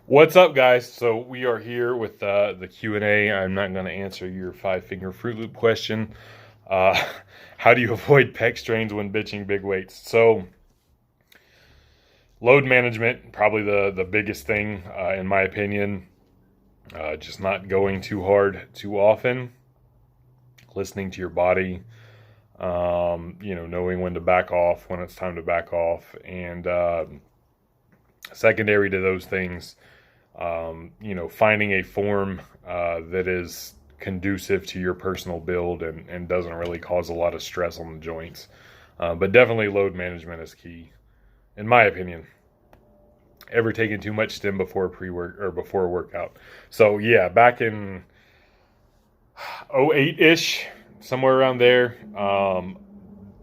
What's up, guys? So we are here with the Q&A. I'm not going to answer your five-finger Fruit Loop question. Uh, how do you avoid pec strains when benching big weights? So load management, probably the biggest thing, in my opinion. Just not going too hard too often. Listening to your body. Knowing when to back off, when it's time to back off. And secondary to those things, finding a form that is conducive to your personal build and doesn't really cause a lot of stress on the joints. But definitely load management is key, in my opinion. Ever taken too much stim before pre-work or before a workout? So yeah, back in 08-ish, somewhere around there,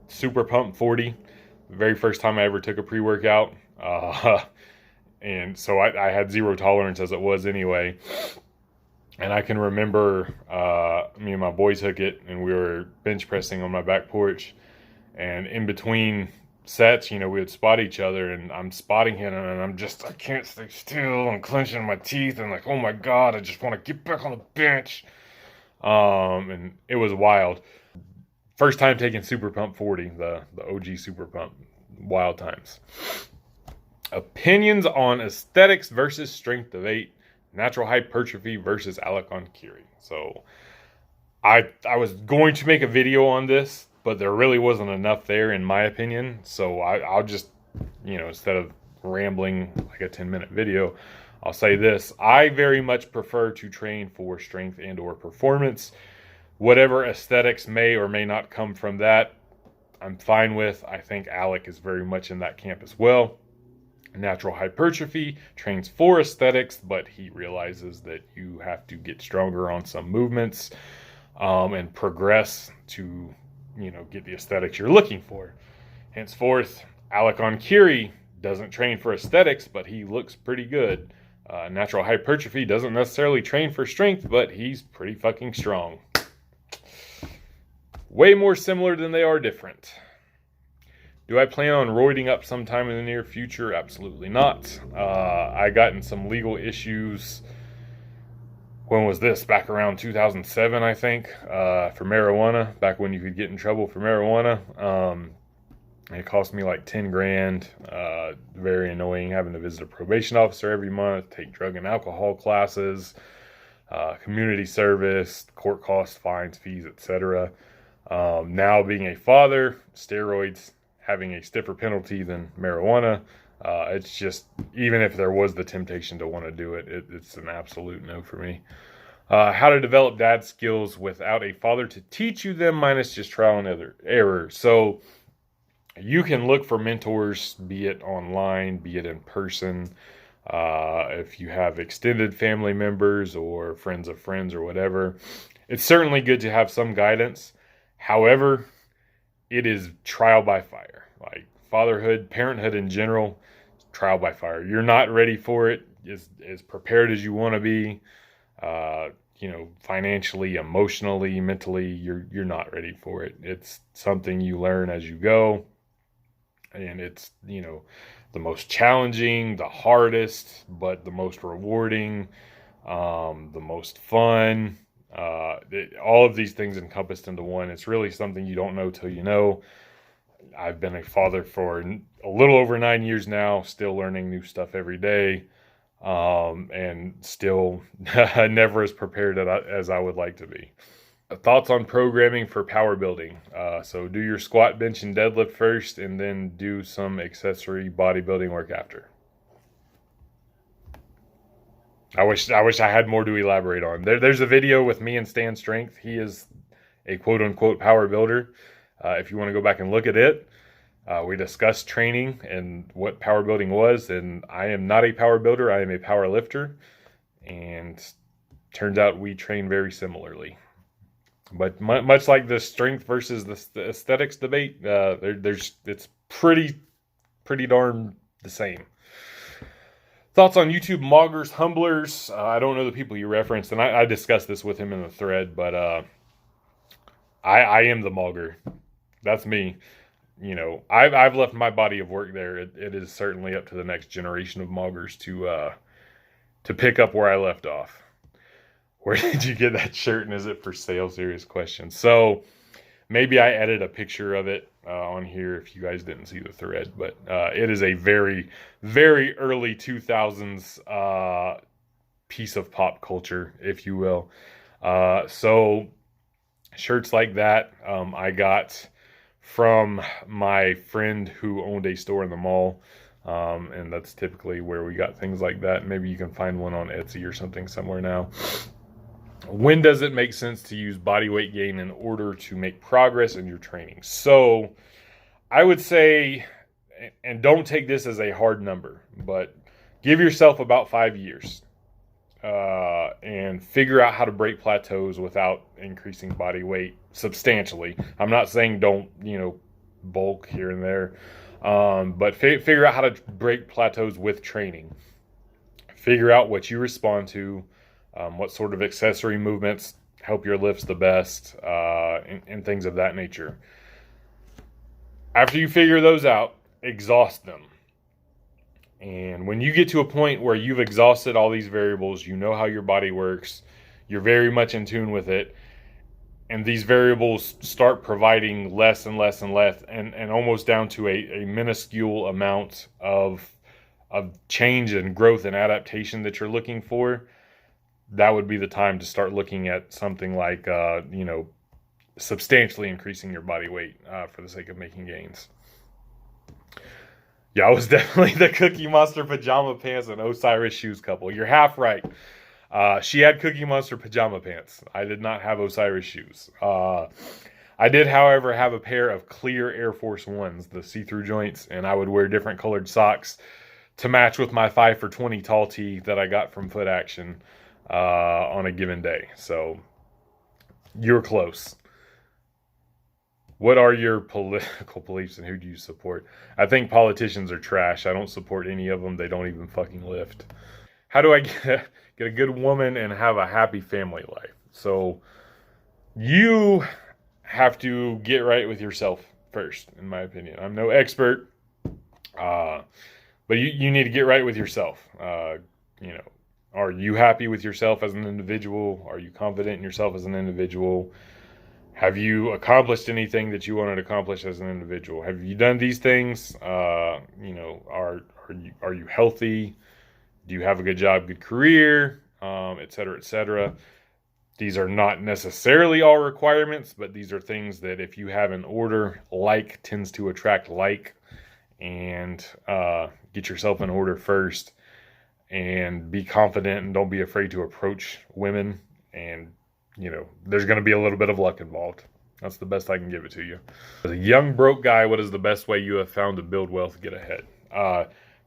Super Pump 40, the very first time I ever took a pre-workout. And so I had zero tolerance as it was anyway. And I can remember me and my boys took it, and we were bench pressing on my back porch. And in between sets, we would spot each other, and I'm spotting him, and I can't stay still. I'm clenching my teeth, and like, oh my God, I just want to get back on the bench. And it was wild. First time taking Super Pump 40, the OG Super Pump, wild times. Opinions on aesthetics versus strength of 8, natural hypertrophy versus Alicon Curie. So I was going to make a video on this, but there really wasn't enough there in my opinion. So I'll just, instead of rambling like a 10-minute video, I'll say this. I very much prefer to train for strength and or performance. Whatever aesthetics may or may not come from that, I'm fine with. I think Alec is very much in that camp as well. Natural hypertrophy trains for aesthetics, but he realizes that you have to get stronger on some movements and progress to, get the aesthetics you're looking for. Henceforth, Alicon Curie doesn't train for aesthetics, but he looks pretty good. Natural hypertrophy doesn't necessarily train for strength, but he's pretty fucking strong. Way more similar than they are different. Do I plan on roiding up sometime in the near future? Absolutely not. I got in some legal issues. When was this? Back around 2007, I think, for marijuana. Back when you could get in trouble for marijuana. It cost me like 10 grand. Very annoying having to visit a probation officer every month, take drug and alcohol classes, community service, court costs, fines, fees, etc. Now being a father, steroids having a stiffer penalty than marijuana. It's just, even if there was the temptation to want to do it, it's an absolute no for me. How to develop dad skills without a father to teach you them, minus just trial and error. So you can look for mentors, be it online, be it in person. If you have extended family members or friends of friends or whatever, it's certainly good to have some guidance. However, it is trial by fire. Like fatherhood, parenthood in general, trial by fire. You're not ready for it, as prepared as you want to be. Financially, emotionally, mentally, you're not ready for it. It's something you learn as you go, and it's the most challenging, the hardest, but the most rewarding, the most fun. All of these things encompassed into one. It's really something you don't know till you know. I've been a father for a little over 9 years now, still learning new stuff every day, and still never as prepared as I would like to be. Thoughts on programming for power building. So do your squat, bench, and deadlift first, and then do some accessory bodybuilding work after. I wish I had more to elaborate on. There's a video with me and Stan Strength. He is a quote-unquote power builder. If you want to go back and look at it, we discussed training and what power building was. And I am not a power builder. I am a power lifter. And turns out we train very similarly. But much like the strength versus the aesthetics debate, it's pretty darn the same. Thoughts on YouTube moggers, humblers. I don't know the people you referenced, and I discussed this with him in the thread, but I am the mogger. That's me. I've left my body of work there. It is certainly up to the next generation of moggers to to pick up where I left off. Where did you get that shirt, and is it for sale? Serious question. So maybe I added a picture of it on here if you guys didn't see the thread, but it is a very, very early 2000s piece of pop culture, if you will. So shirts like that I got from my friend who owned a store in the mall. And that's typically where we got things like that. Maybe you can find one on Etsy or something somewhere now. When does it make sense to use body weight gain in order to make progress in your training? So I would say, and don't take this as a hard number, but give yourself about 5 years and figure out how to break plateaus without increasing body weight substantially. I'm not saying don't, bulk here and there, but figure out how to break plateaus with training. Figure out what you respond to. What sort of accessory movements help your lifts the best, and things of that nature. After you figure those out, exhaust them. And when you get to a point where you've exhausted all these variables, you know how your body works, you're very much in tune with it, and these variables start providing less and less and less, and almost down to a minuscule amount of change and growth and adaptation that you're looking for, that would be the time to start looking at something like, substantially increasing your body weight for the sake of making gains. Yeah, I was definitely the Cookie Monster pajama pants and Osiris shoes couple. You're half right. She had Cookie Monster pajama pants. I did not have Osiris shoes. I did, however, have a pair of clear Air Force Ones, the see-through joints, and I would wear different colored socks to match with my 5 for $20 tall tee that I got from Foot Action on a given day. So you're close. What are your political beliefs and who do you support? I think politicians are trash. I don't support any of them. They don't even fucking lift. How do I get a good woman and have a happy family life? So you have to get right with yourself first, in my opinion. I'm no expert, but you need to get right with yourself. Are you happy with yourself as an individual? Are you confident in yourself as an individual? Have you accomplished anything that you wanted to accomplish as an individual? Have you done these things? Are you healthy? Do you have a good job, good career, et cetera, et cetera? These are not necessarily all requirements, but these are things that if you have in order, like tends to attract like, and get yourself in order first. And be confident and don't be afraid to approach women. And, there's going to be a little bit of luck involved. That's the best I can give it to you. As a young broke guy, what is the best way you have found to build wealth, get ahead?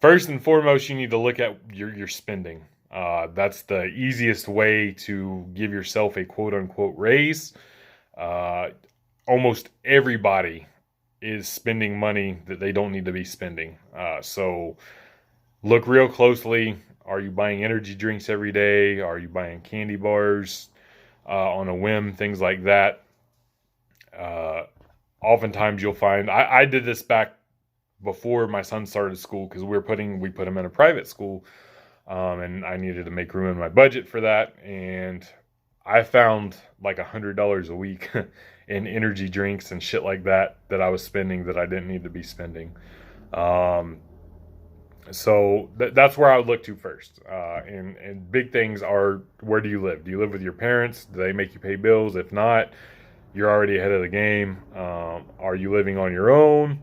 First and foremost, you need to look at your spending. That's the easiest way to give yourself a quote unquote raise. Almost everybody is spending money that they don't need to be spending. So look real closely. Are you buying energy drinks every day? Are you buying candy bars on a whim? Things like that. Oftentimes you'll find, I did this back before my son started school, because we put him in a private school, and I needed to make room in my budget for that. And I found like $100 a week in energy drinks and shit like that I was spending that I didn't need to be spending. So that's where I would look to first. And big things are, where do you live? Do you live with your parents? Do they make you pay bills? If not, you're already ahead of the game. Are you living on your own?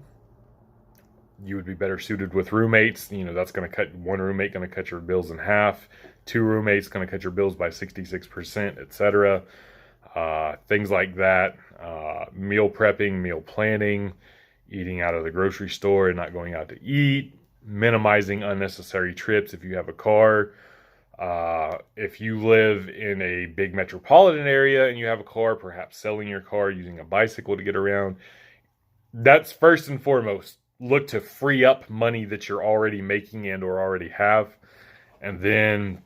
You would be better suited with roommates. That's going to cut, one roommate going to cut your bills in half. 2 roommates going to cut your bills by 66%, etc. Things like that. Meal prepping, meal planning, eating out of the grocery store and not going out to eat. Minimizing unnecessary trips if you have a car. If you live in a big metropolitan area and you have a car, perhaps selling your car, using a bicycle to get around. That's first and foremost. Look to free up money that you're already making and or already have. And then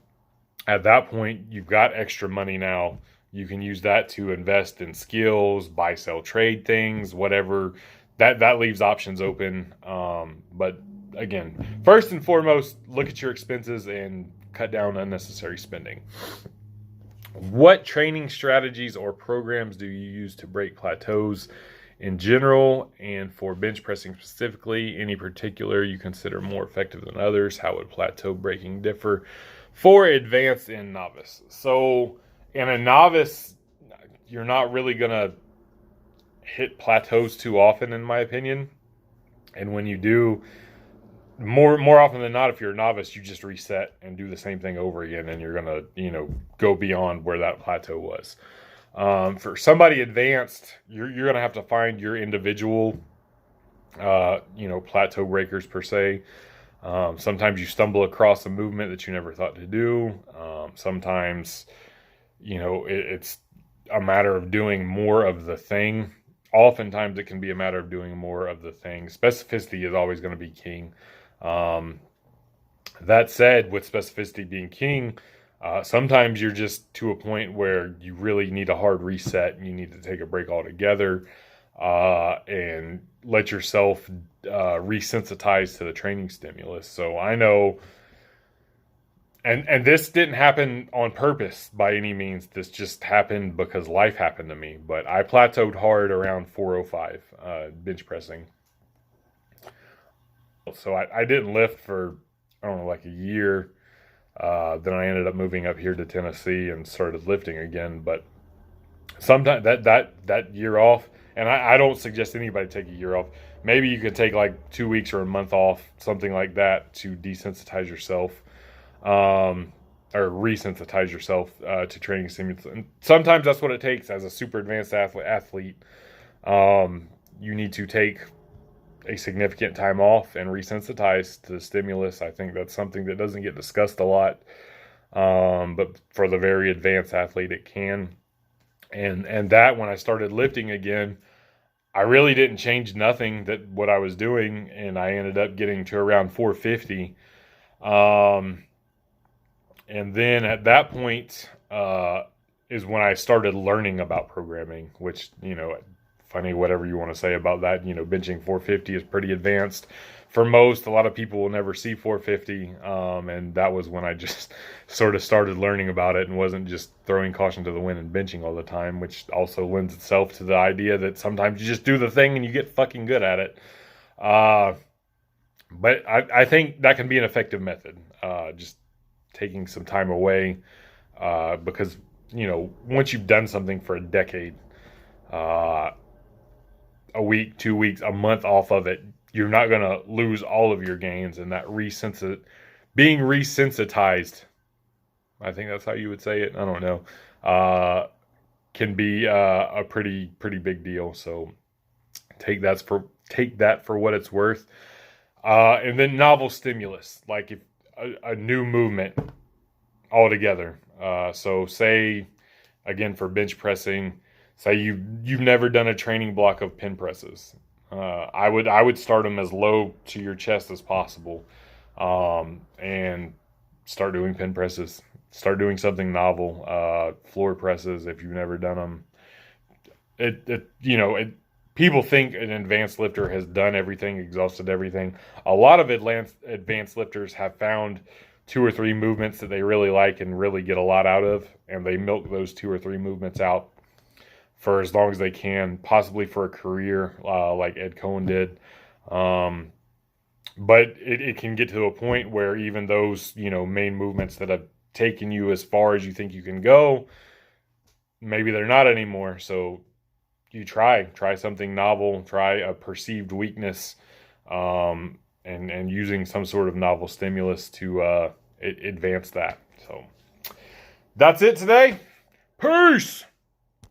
at that point, you've got extra money now. You can use that to invest in skills, buy, sell, trade things, whatever. That leaves options open. But again, first and foremost, look at your expenses and cut down unnecessary spending. What training strategies or programs do you use to break plateaus in general and for bench pressing specifically? Any particular you consider more effective than others? How would plateau breaking differ for advanced and novice? So in a novice, you're not really going to hit plateaus too often, in my opinion. And when you do, more often than not, if you're a novice, you just reset and do the same thing over again, and you're gonna, go beyond where that plateau was. For somebody advanced, you're gonna have to find your individual, plateau breakers per se. Sometimes you stumble across a movement that you never thought to do. Sometimes, it's a matter of doing more of the thing. Oftentimes, it can be a matter of doing more of the thing. Specificity is always going to be king. That said, with specificity being king, sometimes you're just to a point where you really need a hard reset and you need to take a break altogether and let yourself resensitize to the training stimulus. So I know, and this didn't happen on purpose by any means. This just happened because life happened to me. But I plateaued hard around 405 bench pressing. So I didn't lift for, I don't know, like a year. Then I ended up moving up here to Tennessee and started lifting again. But sometimes that year off, and I don't suggest anybody take a year off. Maybe you could take like 2 weeks or a month off, something like that, to desensitize yourself, or resensitize yourself to training stimulus. And sometimes that's what it takes as a super advanced athlete. You need to take a significant time off and resensitize to the stimulus. I think that's something that doesn't get discussed a lot, but for the very advanced athlete, it can. And that when I started lifting again, I really didn't change nothing that what I was doing, and I ended up getting to around 450. And then at that point is when I started learning about programming, which, funny, whatever you want to say about that, benching 450 is pretty advanced for most. A lot of people will never see 450. And that was when I just sort of started learning about it and wasn't just throwing caution to the wind and benching all the time, which also lends itself to the idea that sometimes you just do the thing and you get fucking good at it. But I think that can be an effective method. Just taking some time away, because, once you've done something for a decade, a week, 2 weeks, a month off of it, you're not going to lose all of your gains. And that being resensitized, I think that's how you would say it, I don't know, can be a pretty big deal. So take that for what it's worth. And then novel stimulus, like if a new movement altogether. So say, again, for bench pressing, say you've never done a training block of pin presses. I would start them as low to your chest as possible, and start doing pin presses. Start doing something novel, floor presses if you've never done them. People think an advanced lifter has done everything, exhausted everything. A lot of advanced lifters have found 2 or 3 movements that they really like and really get a lot out of, and they milk those 2 or 3 movements out for as long as they can, possibly for a career, like Ed Cohen did. But it can get to a point where even those, main movements that have taken you as far as you think you can go, maybe they're not anymore. So you try something novel, try a perceived weakness, and using some sort of novel stimulus to advance that. So that's it today. Peace!